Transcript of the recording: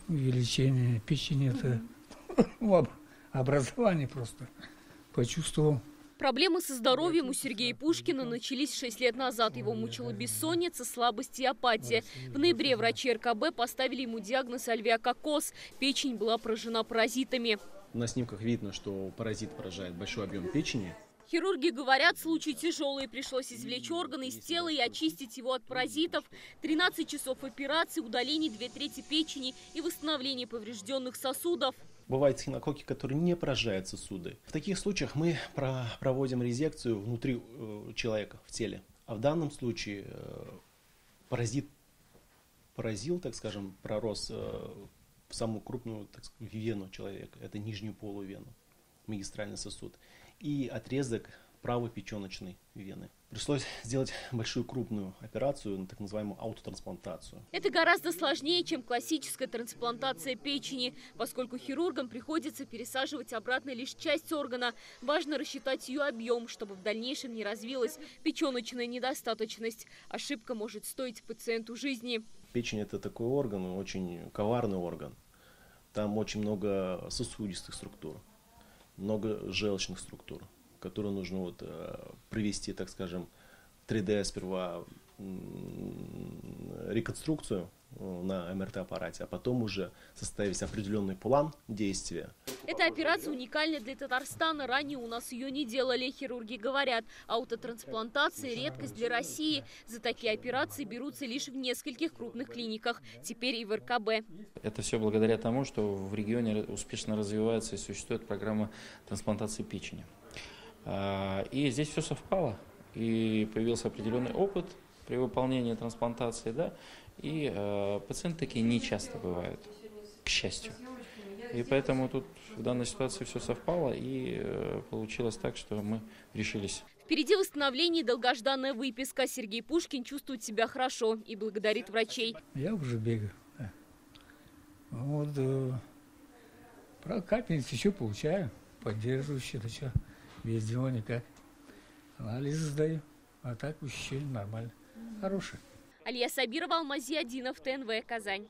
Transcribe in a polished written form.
увеличение печени, это образование просто почувствовал. Проблемы со здоровьем у Сергея Пушкина начались 6 лет назад. Его мучила бессонница, слабость и апатия. В ноябре врачи РКБ поставили ему диагноз альвеококоз. Печень была поражена паразитами. На снимках видно, что паразит поражает большой объем печени. Хирурги говорят, случай тяжелый. Пришлось извлечь органы из тела и очистить его от паразитов. 13 часов операции, удаление 2/3 печени и восстановление поврежденных сосудов. Бывают эхинококки, которые не поражают сосуды. В таких случаях мы проводим резекцию внутри человека, в теле. А в данном случае паразит поразил, так скажем, пророс в самую крупную, так сказать, вену человека. Это нижнюю полувену, магистральный сосуд. И отрезок правой печеночной вены. Пришлось сделать большую крупную операцию, так называемую аутотрансплантацию. Это гораздо сложнее, чем классическая трансплантация печени, поскольку хирургам приходится пересаживать обратно лишь часть органа. Важно рассчитать ее объем, чтобы в дальнейшем не развилась печеночная недостаточность. Ошибка может стоить пациенту жизни. Печень – это такой орган, очень коварный орган. Там очень много сосудистых структур, много желчных структур, которые нужно провести, так скажем, 3D сперва реконструкцию на МРТ-аппарате, а потом уже составить определенный план действия. Эта операция уникальна для Татарстана. Ранее у нас ее не делали. Хирурги говорят, аутотрансплантация – редкость для России. За такие операции берутся лишь в нескольких крупных клиниках. Теперь и в РКБ. Это все благодаря тому, что в регионе успешно развивается и существует программа трансплантации печени. И здесь все совпало. И появился определенный опыт при выполнении трансплантации, да, и пациенты такие не часто бывают, к счастью. И поэтому тут в данной ситуации все совпало, и получилось так, что мы решились. Впереди восстановление и долгожданная выписка. Сергей Пушкин чувствует себя хорошо и благодарит врачей. Я уже бегаю. Да. Вот, про капельницы еще получаю, поддерживающие, да что, без него никак. Анализы сдаю, а так ощущение нормально, хорошее. Алия Сабирова, Алмази Адинов, ТНВ, Казань.